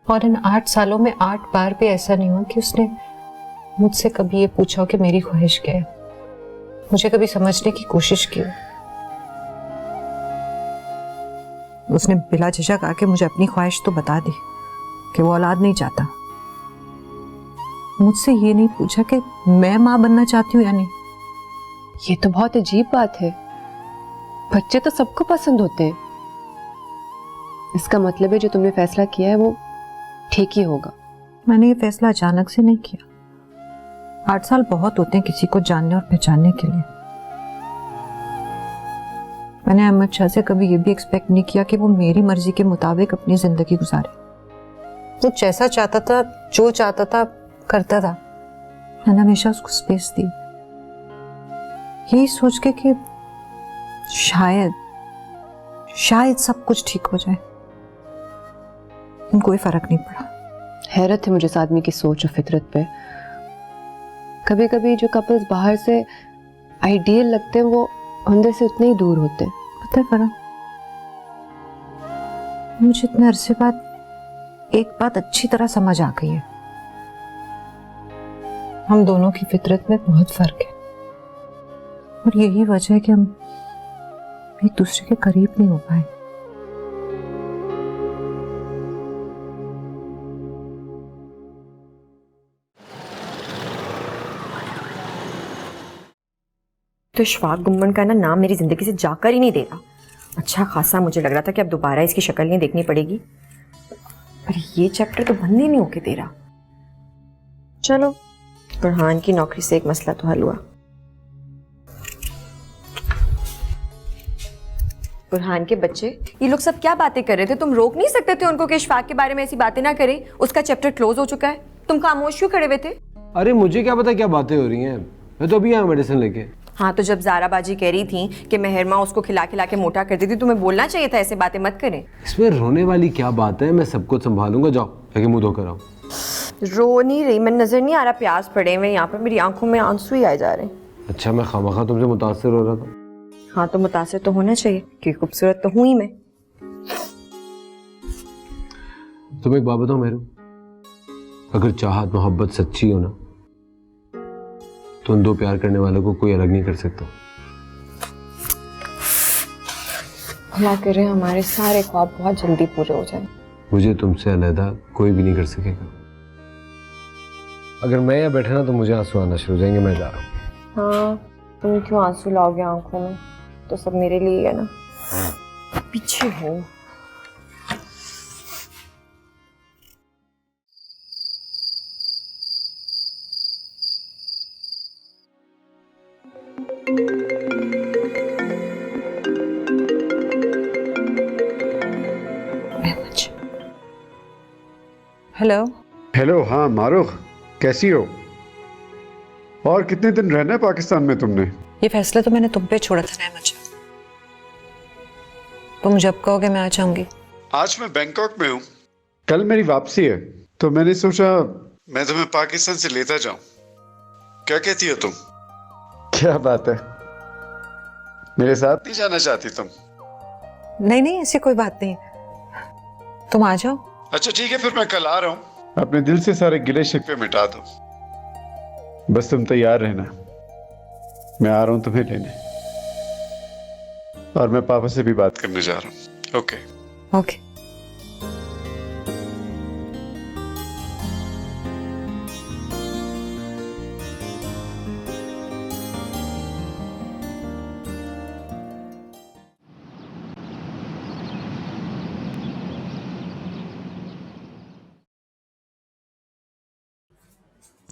और इन 8 सालों में 8 बार भी ऐसा नहीं हुआ कि उसने मुझसे कभी ये पूछा हो कि मेरी ख्वाहिश क्या है, मुझे कभी समझने की कोशिश की हो। उसने बिला झिझक आके मुझे अपनी ख्वाहिश तो बता दी कि वो औलाद नहीं चाहता। मुझसे ये नहीं पूछा कि मैं मां बनना चाहती हूँ या नहीं। ये तो बहुत अजीब बात है। बच्चे तो सबको पसंद होते हैं। इसका मतलब है जो तुमने फैसला किया है वो ठीक ही होगा। मैंने ये फैसला अचानक से नहीं किया। 8 साल बहुत होते हैं किसी को जानने और पहचानने के लिए। मैंने अहमद शाह से कभी ये भी एक्सपेक्ट नहीं किया कि वो मेरी मर्जी के मुताबिक अपनी जिंदगी गुजारे। वो जैसा चाहता था, जो चाहता था करता था। मैंने हमेशा उसको स्पेस दी, यही सोच के कि शायद सब कुछ ठीक हो जाए। लेकिन कोई फर्क नहीं पड़ा। हैरत है मुझे इस आदमी की सोच और फितरत पे। कभी कभी जो कपल्स बाहर से आइडियल लगते हैं वो अंदर से उतने ही दूर होते हैं। पता है फरा, मुझे इतने अरसे बाद एक बात अच्छी तरह समझ आ गई है। हम दोनों की फितरत में बहुत फर्क है और यही वजह है कि हम एक दूसरे के करीब नहीं हो पाए। तो इशफाक गुम्मन का नाम मेरी जिंदगी से जाकर ही नहीं दे रहा। अच्छा खासा मुझे लग रहा था कि अब दोबारा इसकी शक्ल नहीं देखनी पड़ेगी, पर ये चैप्टर तो बंद ही नहीं होके दे रहा। चलो, बुरहान की नौकरी से एक मसला तो हल हुआ। बुरहान के बच्चे, ये लोग सब क्या बातें कर रहे थे? तुम रोक नहीं सकते थे उनको कि इशफाक के बारे में ऐसी बातें ना करें? उसका चैप्टर क्लोज हो चुका है, तुम खामोश क्यों खड़े हुए थे? अरे मुझे क्या पता क्या बातें हो रही हैं, मैं तो अभी आया मेडिसिन लेके। हाँ, तो जब ज़ारा बाजी कह रही थी कि मेहरमा उसको खिला खिला के मोटा कर देती, तुम्हें बोलना चाहिए था ऐसे बातें मत करें। इसमें रोने वाली क्या बात है, मैं सब कुछ संभालूंगा। जाओ जाके मुंह धोकर आओ। रो नहीं रही, मैं नजर नहीं आ रहा प्यास पड़े हुए यहाँ पर, मेरी आंखों में आंसू ही आए जा रहे हैं। अच्छा, मैं खामखा तुमसे मुतासिर हो रहा था। हाँ, तो मुतासिर तो होना चाहिए क्योंकि खूबसूरत तो हूँ ही मैं। तुम एक बात बताओ मेरू, अगर चाहत मोहब्बत सच्ची हो ना तो उन दो प्यार करने वालों को कोई अलग नहीं कर सकता। खुला करे हमारे सारे ख्वाब बहुत जल्दी पूरे हो जाए। मुझे तुमसे अलहदा कोई भी नहीं कर सकेगा। अगर मैं यहाँ बैठा ना तो मुझे आंसू आना शुरू हो जाएंगे। मैं जा रहा हूँ। हाँ, तुम क्यों आंसू लाओगे आंखों में? तो सब मेरे लिए ही है ना। पीछे हो। हेलो। हेलो, हाँ मारूख, कैसी हो? और कितने दिन रहना है पाकिस्तान में तुमने? ये फैसला तो मैंने तुम पे छोड़ा था अहमद शाह। तुम जब कहोगे मैं आ जाऊंगी। आज मैं बैंकॉक में हूँ, कल मेरी वापसी है, तो मैंने सोचा मैं तुम्हें पाकिस्तान से लेता जाऊं। क्या कहती हो तुम? क्या बात है, मेरे साथ नहीं जाना चाहती तुम? नहीं, ऐसी कोई बात नहीं, तुम आ जाओ। अच्छा ठीक है, फिर मैं कल आ रहा हूँ। अपने दिल से सारे गिले शिकवे मिटा दो, बस तुम तैयार रहना। मैं आ रहा हूँ तुम्हें लेने, और मैं पापा से भी बात करने जा रहा हूँ। Okay okay.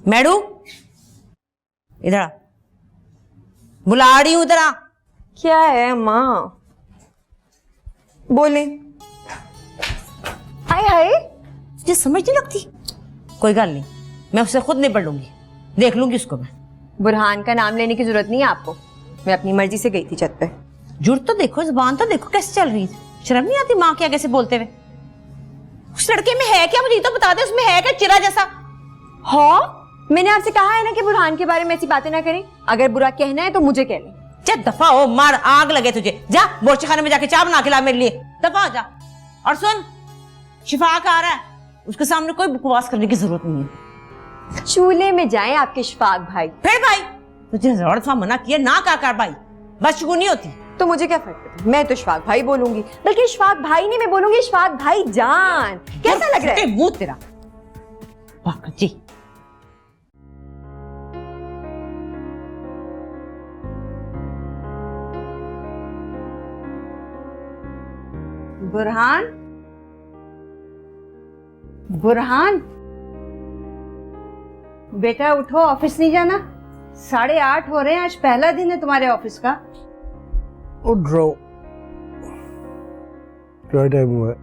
मैडू, इधर आ, बुला रही हूं, इधर आ। क्या है माँ? बोले। हाय हाय, तुझे समझ नहीं लगती? कोई गल नहीं, मैं उससे खुद निपट लूंगी, देख लूंगी उसको मैं। बुरहान का नाम लेने की जरूरत नहीं है आपको, मैं अपनी मर्जी से गई थी छत पे। जुर्त तो देखो, जुबान तो देखो कैसे चल रही है। शर्म नहीं आती माँ के आगे से बोलते हुए? उस लड़के में है क्या, मुझे तो बता दे, उसमें है क्या चिरा जैसा? हाँ, मैंने आपसे कहा है ना कि बुरहान के बारे में ऐसी बातें ना करें। अगर बुरा कहना है तो मुझे कह ले। जा दफा हो, मार आग लगे तुझे। जा बोर्ची खाने में जाके चाय बना के ला मेरे लिए, दफा हो जा। और सुन, शिफाक आ रहा है, उसके सामने कोई बकवास करने की जरूरत नहीं है। चूल्हे में जाएं आपके इशफाक भाई। फिर भाई तुझे 1000 दफा मना किया ना कर भाई, बस चुगू नहीं होती। तो मुझे क्या फर्क पड़ता है, मैं तो इशफाक भाई बोलूंगी, बल्कि इशफाक भाई नहीं मैं बोलूंगी इशफाक भाई जान। कैसा लग रहा है? मुंह तेरा जी। बुरहान, बुरहान बेटा उठो, ऑफिस नहीं जाना? 8:30 हो रहे हैं, आज पहला दिन है तुम्हारे ऑफिस का। उठ रहा हूँ। क्या टाइम हुआ है?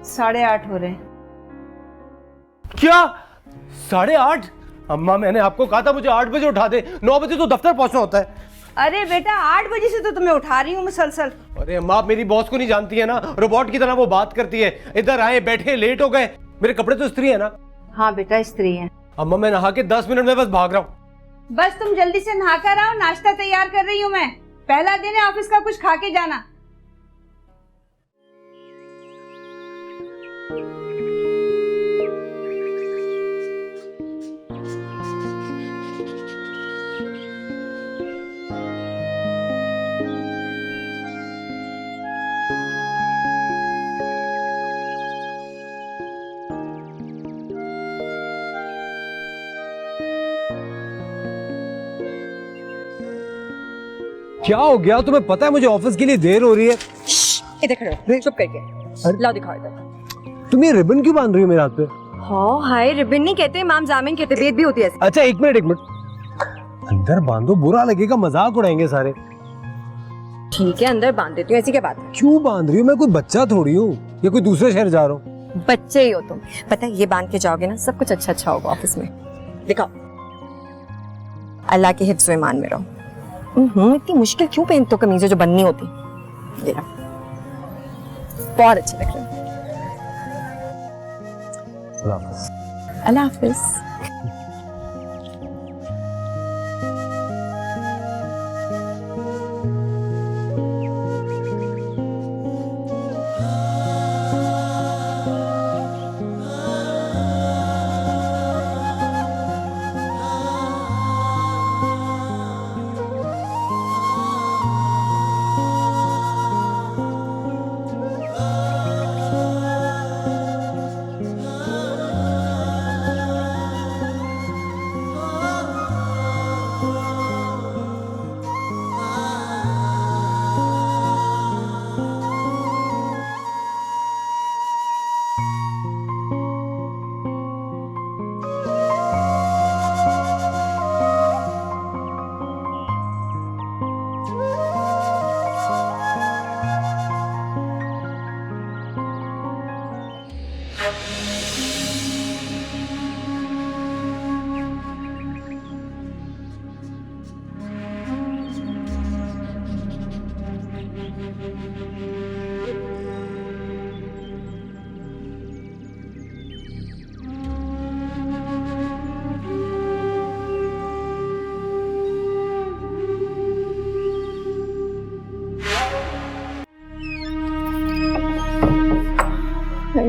8:30 हो रहे हैं। क्या 8:30? अम्मा मैंने आपको कहा था मुझे 8 बजे उठा दे, 9 बजे तो दफ्तर पहुंचना होता है। अरे बेटा 8 बजे से तो तुम्हें उठा रही हूँ मुसलसल। अरे अम्मा आप मेरी बॉस को नहीं जानती है ना, रोबोट की तरह वो बात करती है। इधर आए बैठे लेट हो गए, मेरे कपड़े तो इस्त्री है ना। हाँ बेटा स्त्री है। अम्मा मैं नहा के 10 मिनट में बस भाग रहा हूँ। बस तुम जल्दी से नहा कर आओ, नाश्ता तैयार कर रही हूँ मैं। पहला दिन है ऑफिस का, कुछ खा के जाना। क्या हो गया? तुम्हें पता है मुझे ऑफिस के लिए देर हो रही है। इधर खड़े हो, चुप करके लाओ दिखाओ इधर। तुम ये रिबन क्यों बांध रही हो मेरे हाथ पे? हाँ हाय, रिबन नहीं कहते, इमाम जामिन की तबीयत भी होती है। अच्छा एक मिनट अंदर बांधो, बुरा लगेगा, मजाक उड़ाएंगे सारे। ठीक है अंदर बांध देती हूँ, ऐसी क्या बात है? क्यों बांध रही हूँ? मैं कोई बच्चा थोड़ी हूँ या कोई दूसरे शहर जा रहा हूँ। बच्चे ही हो तुम। पता है ये बांध के जाओगे ना सब कुछ अच्छा अच्छा होगा ऑफिस में। दिखाओ। अल्लाह के हिफ्ज़ व ईमान में रहो। इतनी मुश्किल क्यों पहनते हो कमीजें जो बननी होती? ये रहा, बहुत अच्छे लग रहे हो। अल्लाह हाफिज।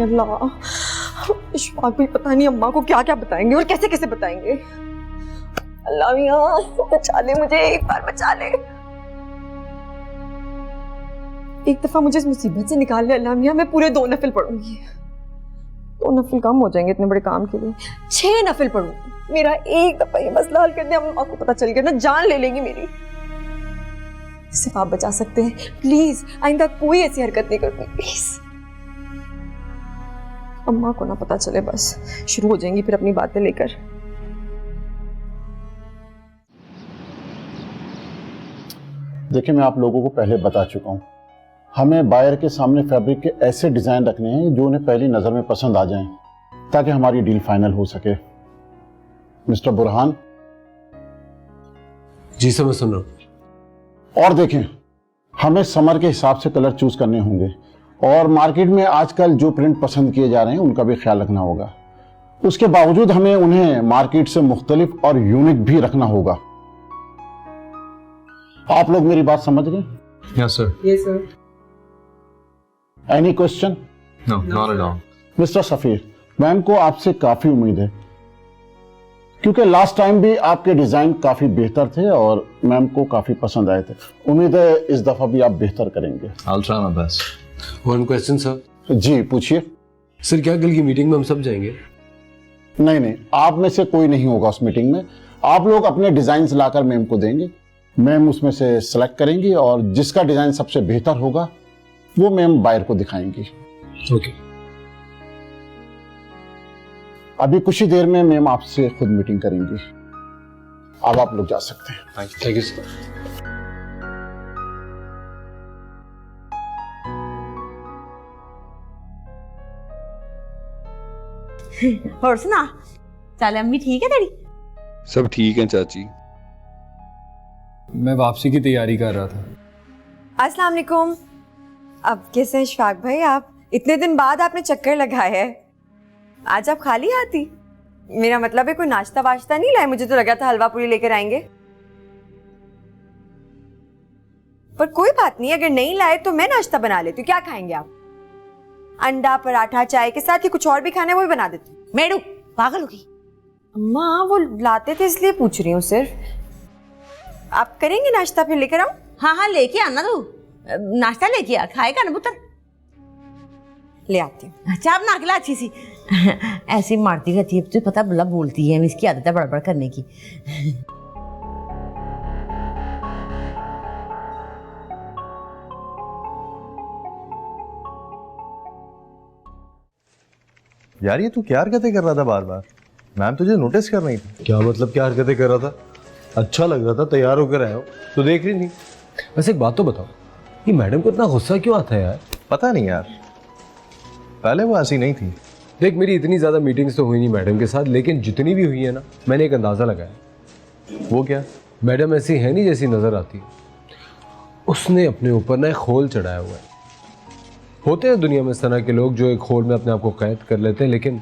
अल्लाह, इशफाक भी पता नहीं अम्मा को क्या क्या बताएंगे और कैसे कैसे बताएंगे। अल्लाह मियां बचा ले मुझे, एक बार बचा ले। एक दफा मुझे इस मुसीबत से निकाल ले अल्लाह मियां, मैं पूरे 2 नफिल पढ़ूंगी। 2 नफिल कम हो जाएंगे इतने बड़े काम के लिए, 6 नफिल पढ़ूंगी। मेरा एक दफा ये मसला हल कर दे, अम्मा को पता चल गया ना जान ले लेंगी मेरी। सिर्फ आप बचा सकते हैं, प्लीज आइंदा कोई ऐसी हरकत नहीं करती प्लीज। अम्मा को ना पता चले, बस शुरू हो जाएंगी फिर अपनी बातें लेकर। देखिए मैं आप लोगों को पहले बता चुका हूं, हमें बायर के सामने फैब्रिक के ऐसे डिजाइन रखने हैं जो उन्हें पहली नजर में पसंद आ जाएं, ताकि हमारी डील फाइनल हो सके। मिस्टर बुरहान। जी सर मैं सुन रहा हूं। और देखें, हमें समर के हिसाब से कलर चूज करने होंगे और मार्केट में आजकल जो प्रिंट पसंद किए जा रहे हैं उनका भी ख्याल रखना होगा। उसके बावजूद हमें उन्हें मार्केट से मुख्तलिफ और यूनिक भी रखना होगा। आप लोग मेरी बात समझ रहे हैं? Yes sir. Yes sir. Any question? No, not at all. Mister Safir, ma'am को आपसे काफी उम्मीद है, क्योंकि लास्ट टाइम भी आपके डिजाइन काफी बेहतर थे और मैम को काफी पसंद आए थे। उम्मीद है इस दफा भी आप बेहतर करेंगे। I'll try my best. One question sir. जी पूछिए। सर क्या कल की मीटिंग में हम सब जाएंगे? नहीं नहीं, आप में से कोई नहीं होगा उस मीटिंग में। आप लोग अपने डिजाइन लाकर मैम को देंगे, मैम उसमें से सिलेक्ट करेंगी और जिसका डिजाइन सबसे बेहतर होगा वो मैम बायर को दिखाएंगी। ओके। अभी कुछ ही देर में मैम आपसे खुद मीटिंग करेंगी। अब आप लोग जा सकते हैं। Thank you sir. और सुना, चल अम्मी ठीक है तेरी? सब ठीक है चाची। मैं वापसी की तैयारी कर रहा था। अस्सलाम वालेकुम। अब कैसे हैं इशफाक भाई आप? इतने दिन बाद आपने चक्कर लगाया है। आज आप खाली आती? मेरा मतलब है कोई नाश्ता वाश्ता नहीं लाए? मुझे तो लगा था हलवा पूरी लेकर आएंगे, पर कोई बात नहीं, अगर नहीं लाए तो मैं नाश्ता बना लेती हूँ। क्या खाएंगे आप? अंडा पराठा चाय के साथ, ही कुछ और भी खाना है वो भी बना देती हूँ। मेडू पागल होगी। अम्मा वो लाते थे इसलिए पूछ रही हूँ सिर्फ। आप करेंगे नाश्ता फिर लेकर आऊं? हाँ हाँ लेके आना, तू नाश्ता लेके आ, खाएगा ना पुत्र? ले आती हूँ। चाय बना के ला अच्छी सी। ऐसी मारती रहती है, तुझे पता बल्ला बोलती है, इसकी आदत है बड़बड़ करने की। यार ये तू क्या हरकतें कर रहा था बार बार? मैम तुझे नोटिस कर रही थी। क्या मतलब क्या हरकतें कर रहा था? अच्छा लग रहा था, तैयार होकर आया हो तो देख रही नहीं। वैसे एक बात तो बताओ, ये मैडम को इतना गुस्सा क्यों आता है यार? पता नहीं यार, पहले वो ऐसी नहीं थी। देख मेरी इतनी ज़्यादा मीटिंग्स तो हुई नहीं मैडम के साथ, लेकिन जितनी भी हुई है ना, मैंने एक अंदाज़ा लगाया। वो क्या? मैडम ऐसी है नहीं जैसी नज़र आती है। उसने अपने ऊपर ना एक खोल चढ़ाया हुआ है। होते हैं दुनिया में इस तरह के लोग जो एक खोल में अपने आप को कैद कर लेते हैं, लेकिन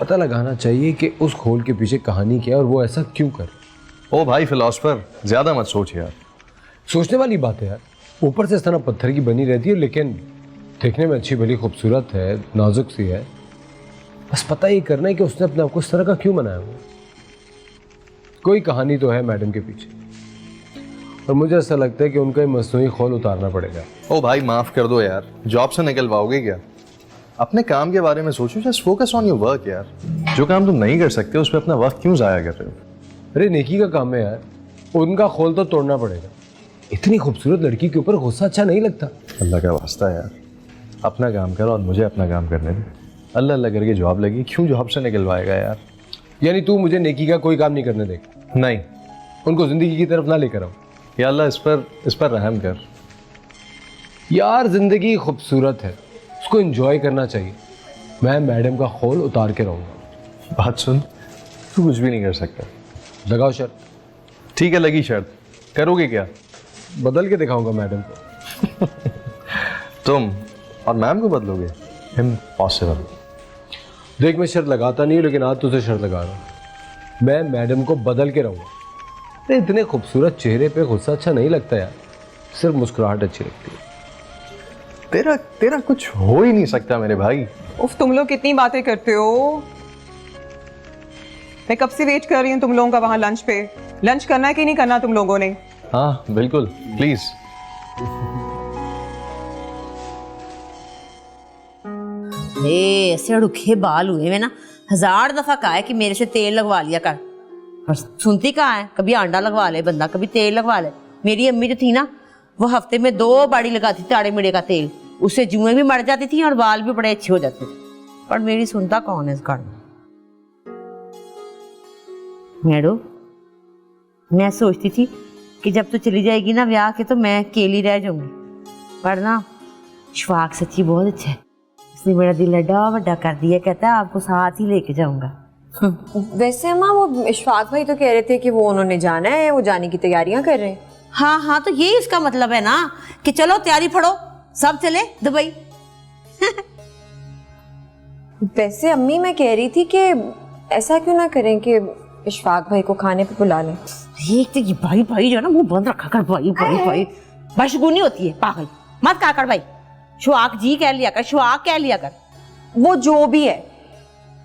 पता लगाना चाहिए कि उस खोल के पीछे कहानी क्या है और वो ऐसा क्यों कर। ओ भाई फिलोसफर, ज़्यादा मत सोच यार। सोचने वाली बात है यार। ऊपर से इस तरह पत्थर की बनी रहती है, लेकिन देखने में अच्छी भली खूबसूरत है, नाजुक सी है। बस पता ये करना है कि उसने अपने आप को इस तरह का क्यों बनाया हुआ। कोई कहानी तो है मैडम के पीछे, और मुझे ऐसा लगता है कि उनका ये मसनूई खोल उतारना पड़ेगा। ओ भाई माफ़ कर दो यार, जॉब से निकलवाओगे क्या? अपने काम के बारे में सोचो, just focus on your work यार। जो काम तुम नहीं कर सकते उस पर अपना वक्त क्यों ज़ाया कर रहे हो? अरे नेकी का काम है यार, उनका खोल तो तोड़ना पड़ेगा। इतनी खूबसूरत लड़की के ऊपर गुस्सा अच्छा नहीं लगता। अल्लाह का वास्ता है यार, अपना काम करो और मुझे अपना काम करने दे। अल्लाह अल्लाह करके जॉब लगी, क्यों जॉब से निकलवाएगा यार? यानी तू मुझे नेकी का कोई काम नहीं करने देगा? नहीं, उनको जिंदगी की तरफ ना लेकर आओ। या अल्लाह इस पर रहम कर यार। जिंदगी खूबसूरत है, उसको एंजॉय करना चाहिए। मैं मैडम का खोल उतार के रहूँगा। बात सुन, तू कुछ भी नहीं कर सकता। लगाओ शर्त। ठीक है, लगी शर्त। करोगे क्या? बदल के दिखाऊंगा मैडम को। तुम और मैम को बदलोगे? इम्पॉसिबल। देख मैं शर्त लगाता नहीं, लेकिन आज तुझे शर्त लगा रहा हूँ, मैं मैडम को बदल के रहूँगा। इतने खूबसूरत चेहरे पे गुस्सा अच्छा नहीं लगता यार, सिर्फ मुस्कुराहट अच्छी लगती है। तेरा कुछ हो ही नहीं सकता मेरे भाई। उफ, तुम लोग कितनी बातें करते हो। मैं कब से वेट कर रही हूँ तुम लोगों का वहां लंच पे। लंच करना है कि नहीं करना तुम लोगों ने? हाँ बिल्कुल, प्लीज। ऐसे रुखे बाल हुए में ना 1000 दफा कहा है कि मेरे से तेल लगवा लिया कर, पर सुनती कहाँ है। कभी अंडा लगवा ले बंदा, कभी तेल लगवा ले। मेरी अम्मी जो थी ना, वो हफ्ते में 2 बाड़ी लगाती थी ताड़े मिड़े का तेल, उससे जुएं भी मर जाती थी और बाल भी बड़े अच्छे हो जाते थे। पर मेरी सुनता कौन है इस घर में। मैडो, मैं सोचती थी कि जब तू चली जाएगी ना ब्याह के, तो मैं अकेली रह जाऊंगी, पर ना इशफाक सच्ची बहुत अच्छा है। उसने मेरा दिल एडा वड्डा कर दिया, कहता है आपको साथ ही लेके जाऊंगा। वैसे अम्मा वो इशफाक भाई तो कह रहे थे कि वो उन्होंने जाना है, वो जाने की तैयारियां कर रहे हैं। हाँ हाँ, तो ये इसका मतलब है ना कि चलो तैयारी फड़ो, सब चले दुबई। वैसे अम्मी मैं कह रही थी कि ऐसा क्यों ना करें कि इशफाक भाई को खाने पे बुला लें। एक तो ये भाई भाई जो ना मुंह बंद रखा कर, भाई भाई भाई बशगुनी होती है पागल। मत कहा कर भाई, शुआक जी कह लिया कर, शुआक कह लिया कर। वो जो भी है,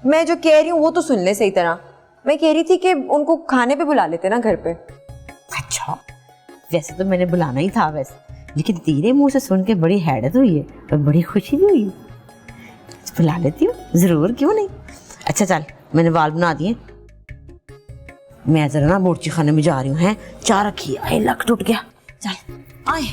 मैं जो कह रही हूँ वो तो सुन ले सही तरह। मैं कह रही थी कि उनको खाने पे बुला लेते ना घर पे। अच्छा, वैसे तो मैंने बुलाना ही था वैसे, लेकिन तेरे मुंह से सुन के बड़ी हैरत हुई है और बड़ी खुशी भी हुई है। बुला लेती हूँ जरूर, क्यों नहीं। अच्छा चल, मैंने बाल बना दिए, मैं जरा ना मोर्ची खाने में जा रही हूँ। हैं चाह रखी, आए लक टूट गया। चल आए।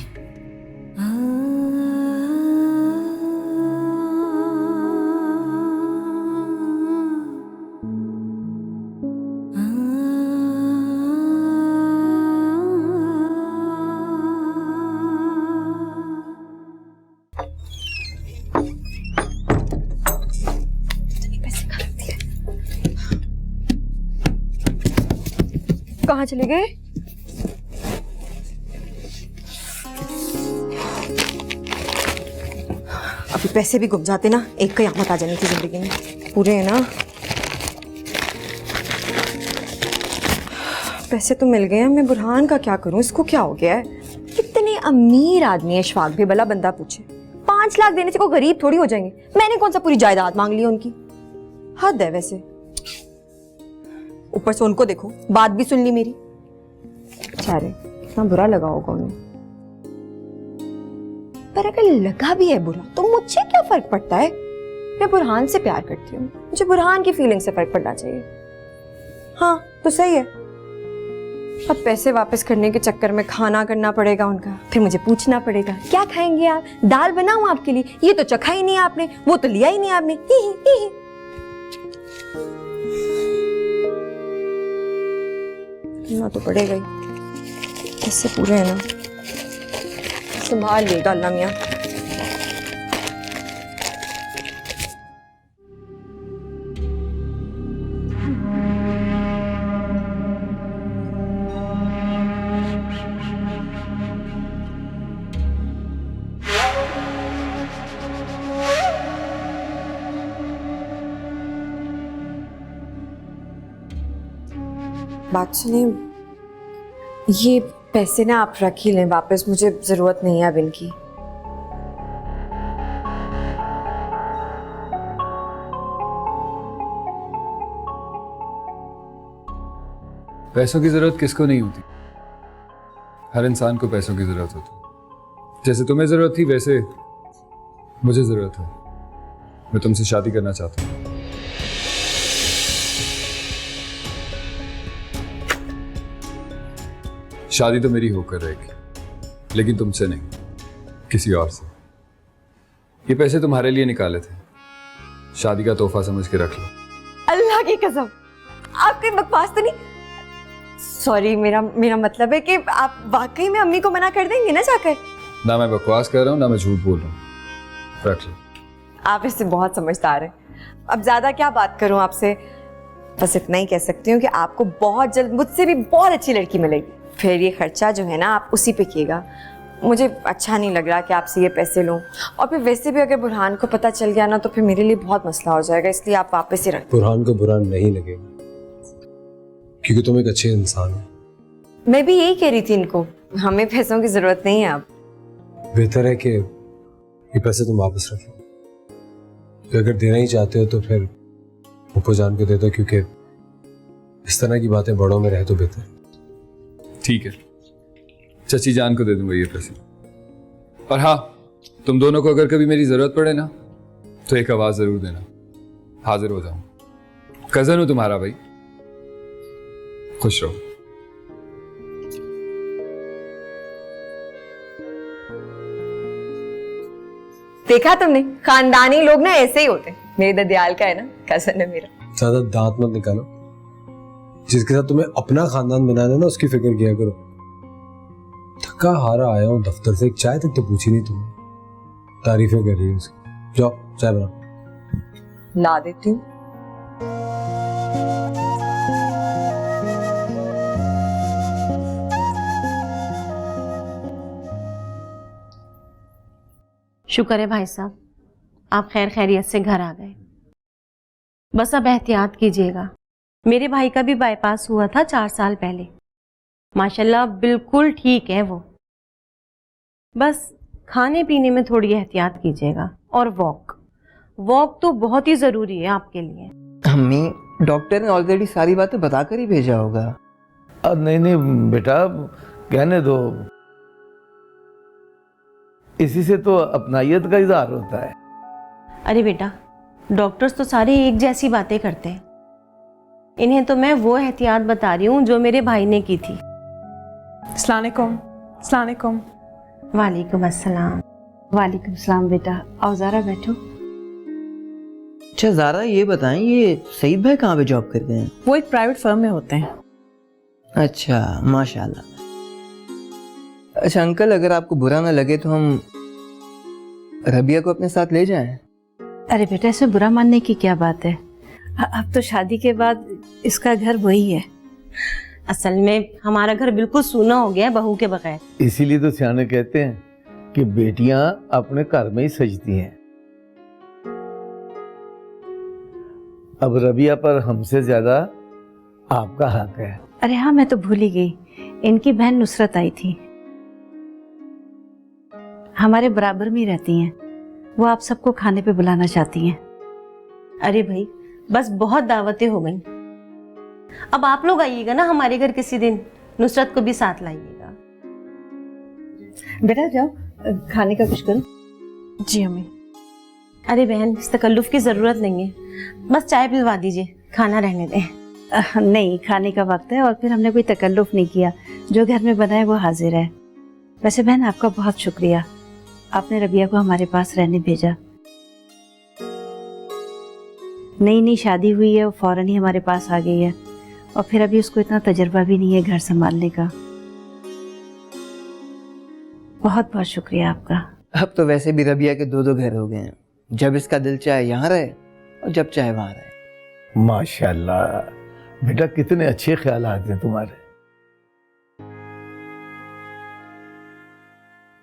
कहाँ चले गए? अभी पैसे भी गुम जाते ना, एक कयामत आ जानी थी जिंदगी में। पूरे है ना, पैसे तो मिल गए हैं, मैं बुरहान का क्या करूं? इसको क्या हो गया है? कितने अमीर आदमी है इशफाक भी, भला बंदा पूछे। 5 लाख देने से कोई गरीब थोड़ी हो जाएंगे। मैंने कौन सा पूरी जायदाद मांग ली उनकी? हद है वैसे। ऊपर से उनको देखो, बात भी सुन ली मेरी। बेचारे, कितना बुरा लगा होगा उन्हें। पर अगर लगा भी है बुरा तो मुझे क्या फर्क पड़ता है? मैं बुरहान से प्यार करती हूँ, मुझे बुरहान की फीलिंग से फर्क पड़ना चाहिए। हाँ तो सही है। अब पैसे वापस करने के चक्कर में खाना करना पड़ेगा उनका, फिर मुझे पूछना पड़ेगा क्या खाएंगे आप, दाल बनाऊं आपके लिए, ये तो चखा ही नहीं आपने, वो तो लिया ही नहीं आपने। ही। ना तो पड़ेगा ही, इससे पूरे है ना, संभाल लेगा अल्लाह मियां। बात सुनिए, ये पैसे ना आप रख ही लें वापस, मुझे जरूरत नहीं है अब इनकी। पैसों की जरूरत किसको नहीं होती, हर इंसान को पैसों की जरूरत होती। जैसे तुम्हें जरूरत थी वैसे मुझे जरूरत है। मैं तुमसे शादी करना चाहता हूँ। शादी तो मेरी होकर रहेगी, लेकिन तुमसे नहीं, किसी और से। ये पैसे तुम्हारे लिए निकाले थे, शादी का तोहफा समझ के रख लो। अल्लाह की कसम, आप कोई बकवास तो नहीं? सॉरी, मेरा मतलब है कि आप वाकई में अम्मी को मना कर देंगे ना जाकर? ना मैं बकवास कर रहा हूँ ना मैं झूठ बोल रहा हूँ, रख लो। आप इससे बहुत समझदार हैं। अब ज्यादा क्या बात करूं आपसे, बस इतना ही कह सकती हूँ कि आपको बहुत जल्द मुझसे भी बहुत अच्छी लड़की मिलेगी। फिर ये खर्चा जो है ना आप उसी पे कीजिएगा। मुझे अच्छा नहीं लग रहा कि आपसे ये पैसे लूं, और फिर वैसे भी अगर बुरहान को पता चल गया ना तो फिर मेरे लिए बहुत मसला हो जाएगा, इसलिए आप वापस ही रख। बुरहान को बुरा नहीं लगेगा क्योंकि तुम एक अच्छे इंसान हो। मैं भी यही कह रही थी इनको, हमें पैसों की जरूरत नहीं है अब। बेहतर है कि ये पैसे तुम वापस रख लो। तो अगर देना ही चाहते हो तो फिर ऊपर जान को दे दो, क्योंकि इस तरह की बातें बड़ों में रहे तो बेहतर। ठीक है, चची जान को दे दूंगा ये पैसे। और हाँ, तुम दोनों को अगर कभी मेरी जरूरत पड़े ना तो एक आवाज जरूर देना, हाजिर हो जाऊं। कजन हूं तुम्हारा भाई, खुश रहो। देखा तुमने, खानदानी लोग ना ऐसे ही होते हैं। मेरे ददियाल का है ना, कजन है मेरा। ज्यादा दांत मत निकालो, जिसके साथ तुम्हें अपना खानदान बनाना ना उसकी फिक्र किया करो। थका हारा आया हूँ दफ्तर से, एक चाय तक तो पूछी नहीं तुमने, तारीफें कर रही हो उसकी। जाओ चाय बनाओ। ला देती हूँ। शुक्र है भाई साहब, आप खैर खैरियत से घर आ गए। बस अब एहतियात कीजिएगा। मेरे भाई का भी बाईपास हुआ था 4 साल पहले, माशाल्लाह बिल्कुल ठीक है वो। बस खाने पीने में थोड़ी एहतियात कीजिएगा, और वॉक तो बहुत ही ज़रूरी है आपके लिए। अम्मी, डॉक्टर ने ऑलरेडी सारी बातें बताकर ही भेजा होगा। नहीं नहीं बेटा, कहने दो, इसी से तो अपनाइयत का इजहार होता है। अरे बेटा, डॉक्टर्स तो सारे एक जैसी बातें करते हैं। इन्हें तो मैं वो एहतियात बता रही हूँ जो मेरे भाई ने की थी। अस्सलामुअलैकुम। अस्सलामुअलैकुम। वालेकुम अस्सलाम। वालेकुम सलाम बेटा, आओ ज़ारा बैठो। अच्छा ज़ारा, ये बताएं, ये सईद भाई कहाँ पे जॉब करते हैं? वो एक प्राइवेट फर्म में होते हैं। अच्छा, माशाल्लाह। अच्छा अंकल, अगर आपको बुरा ना लगे तो हम रबिया को अपने साथ ले जाएं? अरे बेटा, इसमें बुरा मानने की क्या बात है? अब तो शादी के बाद इसका घर वही है। असल में हमारा घर बिल्कुल सूना हो गया है बहू के बगैर। इसीलिए तो सियाने कहते हैं कि बेटियां अपने घर में ही सजती हैं। अब रबिया पर हमसे ज्यादा आपका हक है। अरे हाँ, मैं तो भूल ही गई, इनकी बहन नुसरत आई थी, हमारे बराबर में ही रहती हैं। वो आप सबको खाने पे बुलाना चाहती हैं। अरे भाई, बस बहुत दावतें हो गई। अब आप लोग आइएगा ना हमारे घर किसी दिन, नुसरत को भी साथ लाइएगा। बेटा जाओ, खाने का कुछ करो। जी अम्मी। अरे बहन, इस तकल्लुफ की जरूरत नहीं है, बस चाय पिलवा दीजिए, खाना रहने दें। नहीं, खाने का वक्त है और फिर हमने कोई तकल्लुफ नहीं किया, जो घर में बना है वो हाजिर है। वैसे बहन, आपका बहुत शुक्रिया, आपने रबिया को हमारे पास रहने भेजा। नई नई शादी हुई है, वो फौरन ही हमारे पास आ गई है, और फिर अभी उसको इतना तजुर्बा भी नहीं है घर संभालने का। बहुत बहुत शुक्रिया आपका। अब तो वैसे भी रबिया के दो घर हो गए हैं, जब इसका दिल चाहे यहाँ रहे और जब चाहे वहाँ रहे। माशाल्लाह बेटा, कितने अच्छे ख्यालात हैं तुम्हारे।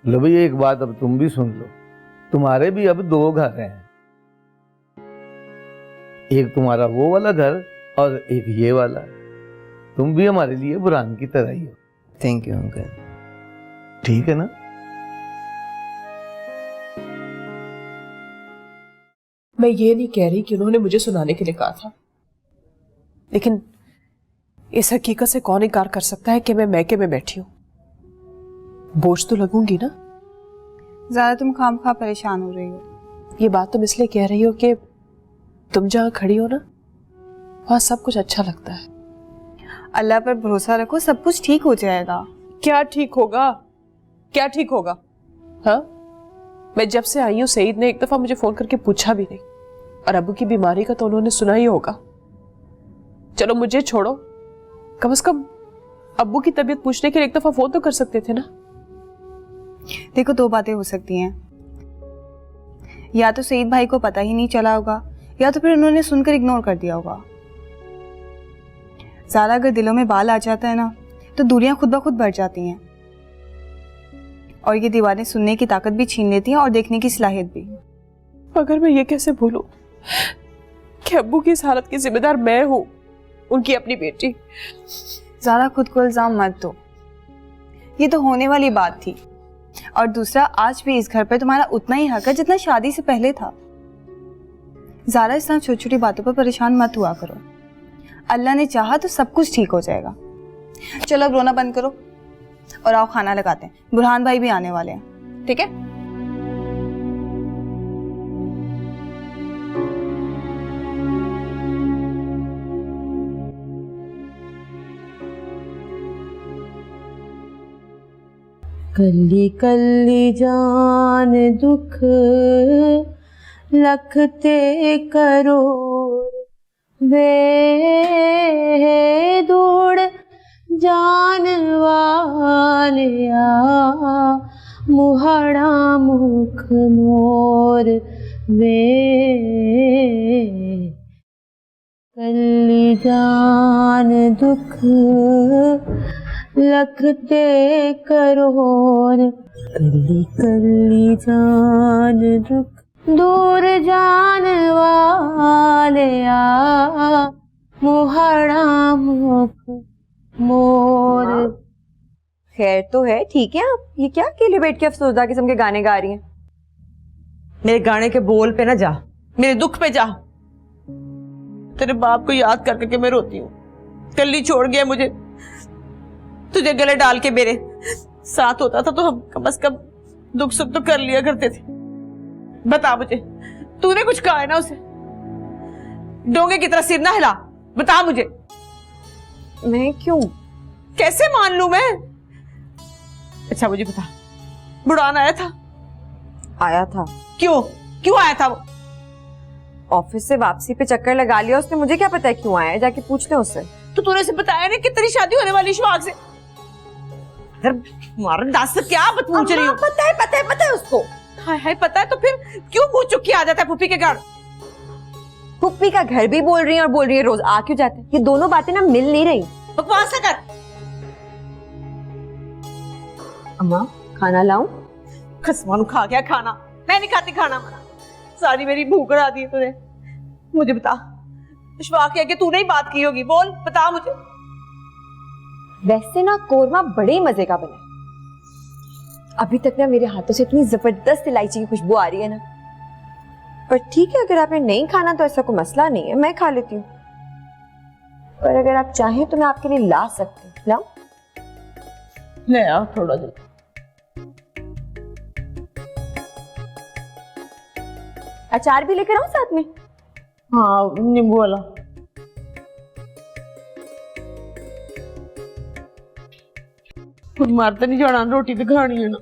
लो भैया, एक बात अब तुम भी सुन लो, तुम्हारे भी अब दो घर हैं, एक तुम्हारा वो वाला घर और एक ये वाला। तुम भी हमारे लिए बुरान की तरह ही हो। Thank you uncle. ठीक है ना? मैं ये नहीं कह रही कि उन्होंने मुझे सुनाने के लिए कहा था, लेकिन इस हकीकत से कौन इनकार कर सकता है कि मैं मैके में बैठी हूँ। बोझ तो लगूंगी ना। ज़्यादा तुम खामखा परेशान हो रही हो। ये बात तुम इसलिए कह रही हो कि तुम जहाँ खड़ी हो ना, वहाँ सब कुछ अच्छा लगता है। अल्लाह पर भरोसा रखो, सब कुछ ठीक हो जाएगा। क्या ठीक होगा? क्या ठीक होगा? हाँ, मैं जब से आई हूँ सईद ने एक दफा मुझे फोन करके पूछा भी नहीं, और अबू की बीमारी का तो उन्होंने सुना ही होगा। चलो मुझे छोड़ो, कम से कम अब्बू की तबीयत पूछने के लिए एक दफा फोन तो कर सकते थे ना। देखो, दो बातें हो सकती हैं, या तो सईद भाई को पता ही नहीं चला होगा, या तो फिर उन्होंने सुनकर इग्नोर कर दिया होगा। ज़्यादा अगर दिलों में बाल आ जाता है ना, तो दूरियां खुद ब खुद बढ़ जाती हैं, और ये दीवारें सुनने की ताकत भी छीन लेती हैं और देखने की सलाहियत भी। मगर मैं ये कैसे भूलूं कि अब्बू की इस हालत की जिम्मेदार मैं हूं, उनकी अपनी बेटी। ज़्यादा खुद को इल्जाम मत दो, ये तो होने वाली बात थी, और दूसरा, आज भी इस घर पर तुम्हारा उतना ही हक है जितना शादी से पहले था। ज़्यादा इस तरह छोटी छोटी बातों पर परेशान मत हुआ करो। अल्लाह ने चाहा तो सब कुछ ठीक हो जाएगा। चलो अब रोना बंद करो और आओ खाना लगाते हैं, बुरहान भाई भी आने वाले हैं। ठीक है? कल्ली कल्ली जान दुख लखते करोड़ वे दूड़ जान वालिया मुहाड़ा मुख मोर वे कल्ली जान दुख लखते करोड़ कल्ली कल्ली जान दुख दूर जान वालिया मुहाड़ा मुख मोर। खैर तो है, ठीक है। आप ये क्या अकेले बैठ के अफसोसदा किस्म के गाने गा रही हैं? मेरे गाने के बोल पे ना जा, मेरे दुख पे जा। तेरे बाप को याद कर करके मैं रोती हूँ। कल्ली छोड़ गया मुझे, तुझे गले डाल के मेरे साथ होता था तो हम कम से कम दुख सुख तो कर लिया करते थे। बता मुझे, तूने कुछ कहा है ना उसे? डोंगे की तरह सिर ना हिला, बता मुझे। मैं क्यों? कैसे मान लूं मैं? अच्छा मुझे बता, बुढ़ान आया था? आया था। क्यों क्यों आया था वो? ऑफिस से वापसी पे चक्कर लगा लिया उसने, मुझे क्या पता है क्यों आया है, जाके पूछ ले उससे। तो तूने उसे बताया नहीं कि तेरी शादी होने वाली शिवाग से? तुम्हारा दास क्या बतपूछ रही हो? पता है उसको। हाय हाय पता है तो फिर क्यों मुंह चुप के आ जाता है पुप्पी के घर? पुप्पी का घर भी बोल रही है और बोल रही है रोज आ क्यों जाते हैं। ये दोनों बातें ना मिल नहीं रही। बकवास कर। अम्मा खाना लाऊं? खसमानु खा गया खाना, मैं नहीं खाती खाना। मना सारी मेरी भूख उड़ा दी तूने। मुझे बता, विश्वास है कि तूने ही बात की होगी, बोल बता मुझे। वैसे ना कोरमा बड़े मजे का बना है। अभी तक ना मेरे हाथों से इतनी जबरदस्त इलायची की खुशबू आ रही है ना। पर ठीक है, अगर आपने नहीं खाना तो ऐसा कोई मसला नहीं है, मैं खा लेती हूँ। पर अगर आप चाहें तो मैं आपके लिए ला सकती हूँ। लाऊं? ले आओ थोड़ा दूध। अचार भी लेकर आऊं साथ में? हाँ नींबू वाला। खुद मारते नहीं जाना, रोटी तो खानी है ना।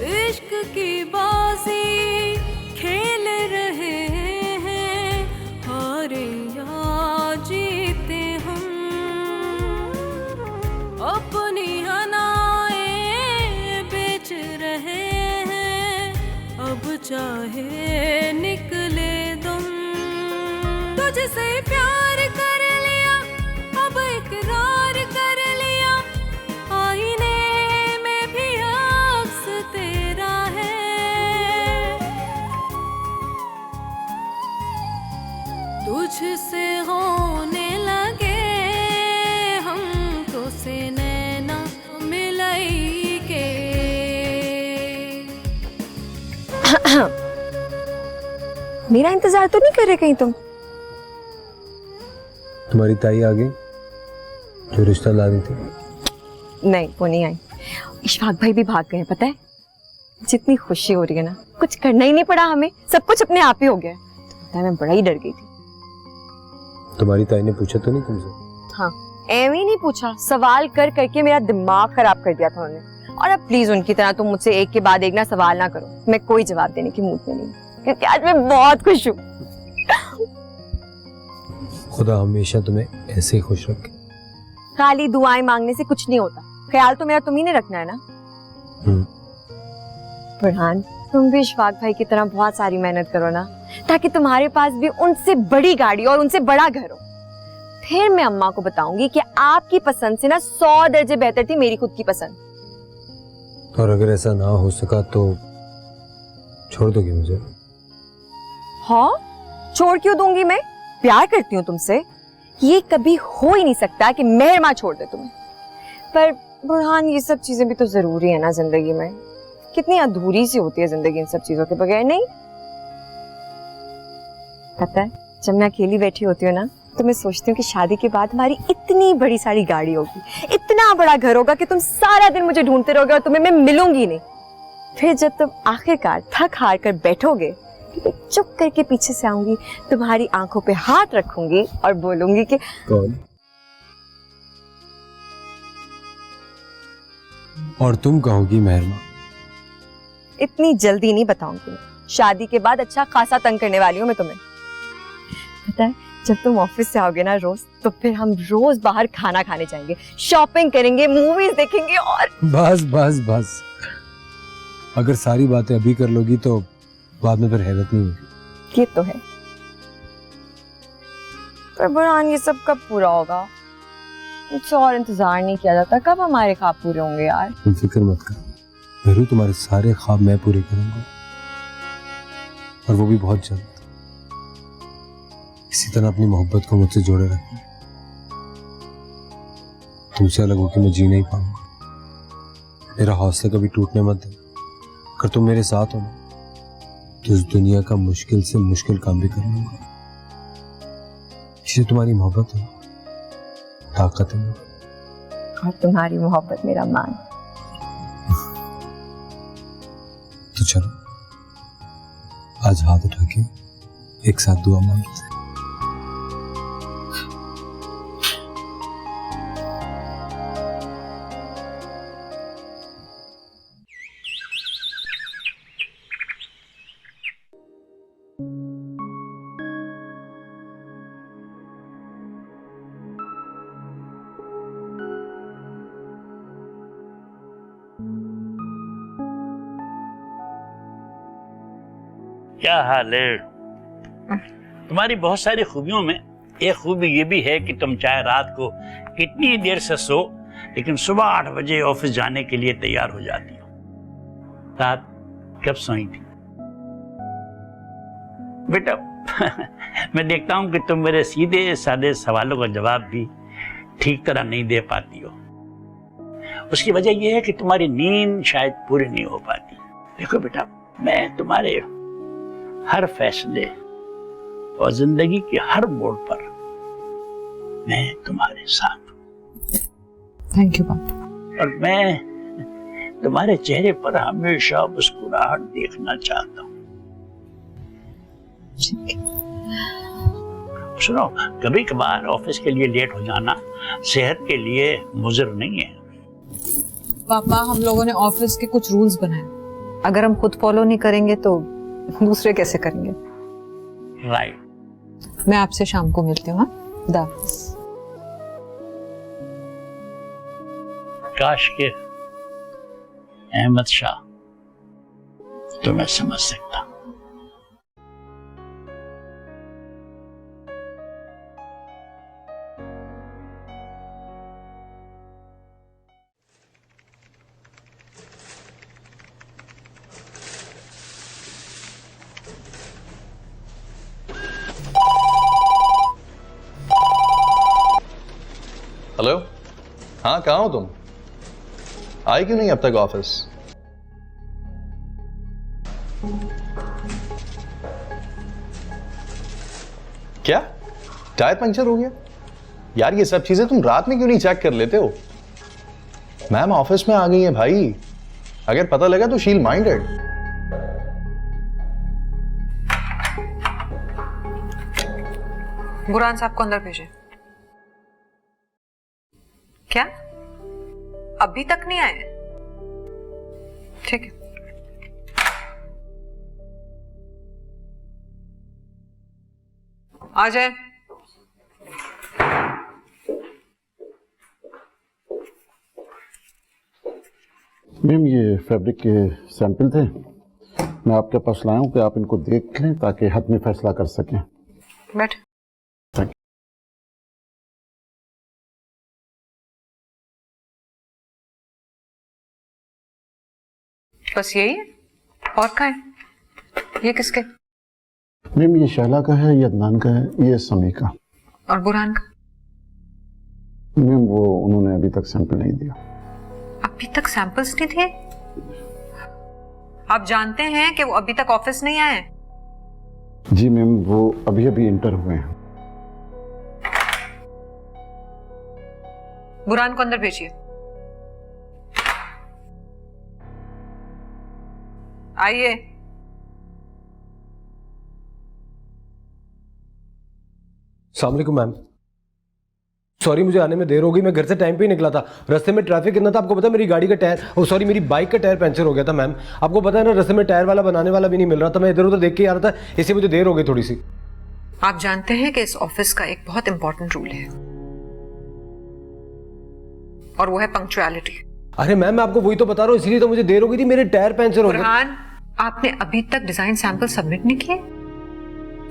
इश्क की बाजी खेल रहे हैं, हारे या जीते हम, अपनी हनाएं बेच रहे हैं, अब चाहे निकले दम। तुझसे प्यार कर लिया, अब इकरार कर लिया, आईने में भी अक्स तेरा है। तुझसे होने लगे हमको से नैना मिलाई के। मेरा इंतजार तो नहीं कर रहे कहीं तुम? तुम्हारी ताई आ गई जो रिश्ता ला रही थी? नहीं, वो नहीं आई। इशफाक भाई भी भाग गए हैं, पता है? जितनी खुशी हो रही है ना, कुछ करना ही नहीं पड़ा हमें, सब कुछ अपने आप ही हो गया। तो पता है मैं बड़ा ही डर गई थी। तुम्हारी ताई ने पूछा तो नहीं तुमसे? हाँ, एम ही नहीं पूछा, सवाल कर करके मेरा दिमाग खराब कर दिया था उन्होंने। और अब प्लीज उनकी तरह तुम मुझसे एक के बाद एक ना सवाल ना करो, मैं कोई जवाब देने की मूड में नहीं, क्योंकि आज मैं बहुत खुश हूँ। खुदा हमेशा तुम्हें ऐसे ही खुश रखे। खाली दुआएं मांगने से कुछ नहीं होता, ख्याल तो मेरा तुम ही ने रखना है ना। फरहान, तुम भी इशफाक भाई की तरह बहुत सारी मेहनत करो ना, ताकि तुम्हारे पास भी उनसे बड़ी गाड़ी और उनसे बड़ा घर हो। फिर मैं अम्मा को बताऊंगी कि आपकी पसंद से ना 100 दर्जे बेहतर थी मेरी खुद की पसंद। और अगर ऐसा ना हो सका तो छोड़ दोगी मुझे? हाँ, छोड़ क्यों दूंगी मैं? प्यार करती हूँ तुमसे, ये कभी हो ही नहीं सकता कि मेहरमा छोड़ दे तुम्हें। पर बुरहान, ये सब चीजें भी तो जरूरी है ना जिंदगी में। कितनी अधूरी सी होती है जिंदगी इन सब चीजों के बगैर, नहीं? पता है, जब मैं अकेली बैठी होती हूँ ना, तो मैं सोचती हूँ कि शादी के बाद हमारी इतनी बड़ी सारी गाड़ी होगी, इतना बड़ा घर होगा कि तुम सारा दिन मुझे ढूंढते रहोगे और तुम्हें मैं मिलूंगी नहीं। फिर जब तुम आखिरकार थक हार कर बैठोगे, तो मैं चुप करके पीछे से आऊंगी, तुम्हारी आंखों पे हाथ रखूंगी और बोलूंगी कि कौन? और तुम कहोगी मेहरमा। इतनी जल्दी नहीं बताऊंगी मैं, शादी के बाद अच्छा खासा तंग करने वाली हूँ मैं तुम्हें। पता है, जब तुम ऑफिस से आओगे ना रोज, तो फिर हम रोज बाहर खाना खाने जाएंगे, शॉपिंग करेंगे, मूवीज देखेंगे और बस बस बस, अगर सारी बातें अभी कर लोगी तो बाद में फिर हैरत नहीं होगी। ये तो है, पर बुरहान ये सब कब पूरा होगा? मुझसे और इंतजार नहीं किया जाता, कब हमारे ख्वाब पूरे होंगे यार? तुम फिक्र मत कर मेरू, तुम्हारे सारे ख्वाब मैं पूरे करूंगा, और वो भी बहुत जल्द। इसी तरह अपनी मोहब्बत को मुझसे जोड़े रखना। तुमसे अलग होकर मैं जी नहीं पाऊंगा। मेरा हौसला कभी टूटने मत देना। अगर तुम मेरे साथ हो ना तो इस दुनिया का मुश्किल से मुश्किल काम भी कर लूंगा। इसलिए तुम्हारी मोहब्बत है, ताकत है, और तुम्हारी मोहब्बत मेरा मान। तो चलो आज हाथ उठा के एक साथ दुआ मांगते हैं। क्या हाल है? तुम्हारी बहुत सारी खूबियों में एक खूबी ये भी है कि तुम चाहे रात को कितनी देर से सो, लेकिन सुबह 8 बजे ऑफिस जाने के लिए तैयार हो जाती हो। रात कब सोई थी बेटा? मैं देखता हूं कि तुम मेरे सीधे साधे सवालों का जवाब भी ठीक तरह नहीं दे पाती हो। उसकी वजह यह है कि तुम्हारी नींद शायद पूरी नहीं हो पाती। देखो बेटा, मैं तुम्हारे हर फैसले और जिंदगी के हर मोड़ पर मैं तुम्हारे साथ हूं। थैंक यू पापा। और मैं तुम्हारे चेहरे पर हमेशा मुस्कुराहट देखना चाहता हूं। सुनो, कभी कभार ऑफिस के लिए लेट हो जाना सेहत के लिए मुज़र नहीं है। पापा, हम लोगों ने ऑफिस के कुछ रूल्स बनाए, अगर हम खुद फॉलो नहीं करेंगे तो दूसरे कैसे करेंगे? राइट। मैं आपसे शाम को मिलती हूँ। खुदा हाफिज़। काश के अहमद शाह तो मैं समझ सकता। हेलो, हाँ कहाँ हो तुम? आई क्यों नहीं अब तक ऑफिस? क्या टायर पंक्चर हो गया? यार ये सब चीजें तुम रात में क्यों नहीं चेक कर लेते हो? मैम ऑफिस में आ गई है भाई, अगर पता लगा तो शील माइंडेड। बुरहान साहब को अंदर भेजे। क्या अभी तक नहीं आए? ठीक है। आ जाए। मैम ये फैब्रिक के सैंपल थे, मैं आपके पास लाया हूं कि आप इनको देख लें ताकि हद में फैसला कर सकें। बैठ। बस यही है और क्या है? ये किसके? मैम ये शहला का है, ये अदनान का है, ये समी का। और बुरहान का? मैम वो उन्होंने अभी तक सैंपल नहीं दिया। अभी तक सैंपल्स नहीं दिए? आप जानते हैं कि वो अभी तक ऑफिस नहीं आए? जी मैम, वो अभी अभी इंटर हुए हैं। बुरहान को अंदर भेजिए। आइए। अस्सलाम वालेकुम मैम। सॉरी मुझे आने में देर हो गई, मैं घर से टाइम पे ही निकला था। रास्ते में ट्रैफिक कितना था आपको पता है? मेरी गाड़ी का टायर, सॉरी मेरी बाइक का टायर पंचर हो गया था मैम। आपको पता है ना, रास्ते में टायर वाला बनाने वाला भी नहीं मिल रहा था, मैं इधर उधर देख के आ रहा था, इससे मुझे देर हो गई थोड़ी सी। आप जानते हैं कि इस ऑफिस का एक बहुत इंपॉर्टेंट रूल है और वो है पंक्चुअलिटी। अरे मैम मैं आपको वही तो बता रहा हूँ, इसलिए तो मुझे देर हो गई थी, मेरे टायर पंचर हो गए। बुरहान, आपने अभी तक डिजाइन सैंपल सबमिट नहीं किए?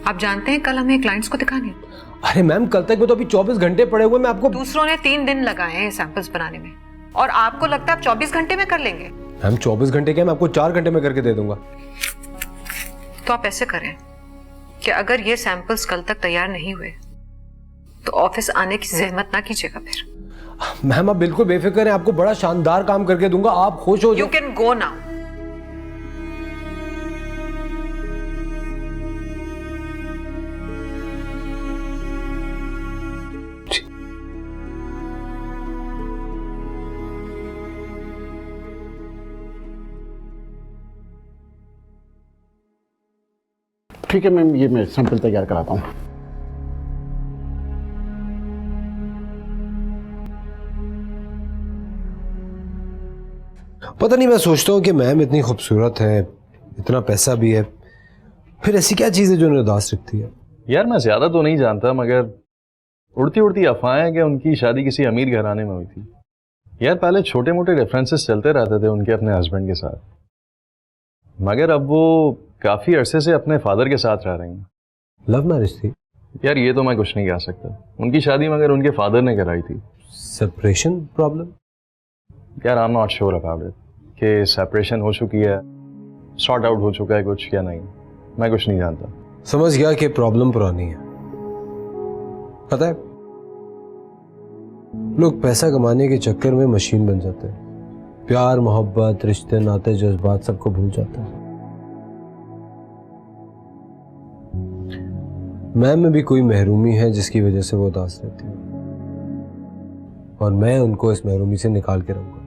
आप जानते हैं कल हमें क्लाइंट्स को दिखाने हैं। अरे मैम कल तक में तो अभी 24 घंटे पड़े हुए, मैं आपको। दूसरों ने 3 दिन लगाए हैं सैंपल्स बनाने में और आपको लगता है आप 24 घंटे में कर लेंगे? मैम 24 घंटे के मैं आपको 4 घंटे में करके दे दूंगा। तो आप ऐसे करें कि अगर ये सैंपल्स कल तक तैयार नहीं हुए तो ऑफिस आने की जहमत ना कीजिएगा फिर। मैम आप बिल्कुल बेफिक्र हैं, आपको बड़ा शानदार काम करके दूंगा, आप खुश हो यू कैन गो नाउ। ठीक है मैम, ये मैं सैंपल तैयार कराता हूँ। पता नहीं, मैं सोचता हूँ कि मैम इतनी खूबसूरत है, इतना पैसा भी है, फिर ऐसी क्या चीज़ है जो उन्हें उदास रखती है? यार मैं ज्यादा तो नहीं जानता, मगर उड़ती उड़ती अफवाहें हैं कि उनकी शादी किसी अमीर घराने में हुई थी। यार पहले छोटे मोटे रेफरेंसेस चलते रहते थे उनके अपने हस्बैंड के साथ, मगर अब वो काफी अरसे से अपने फादर के साथ रह रही हैं। लव मैरिज थी? यार ये तो मैं कुछ नहीं कह सकता, उनकी शादी मगर उनके फादर ने कराई थी। Separation problem? यार I am not sure about it कि सेपरेशन हो चुकी है, सॉर्ट आउट हो चुका है कुछ या नहीं, मैं कुछ नहीं जानता। समझ गया कि प्रॉब्लम पुरानी है। पता है, लोग पैसा कमाने के चक्कर में मशीन बन जाते हैं, प्यार मोहब्बत रिश्ते नाते जज्बात सबको भूल जाते हैं। मैम में भी कोई महरूमी है जिसकी वजह से वो उदास रहती है, और मैं उनको इस महरूमी से निकाल के रहूंगा।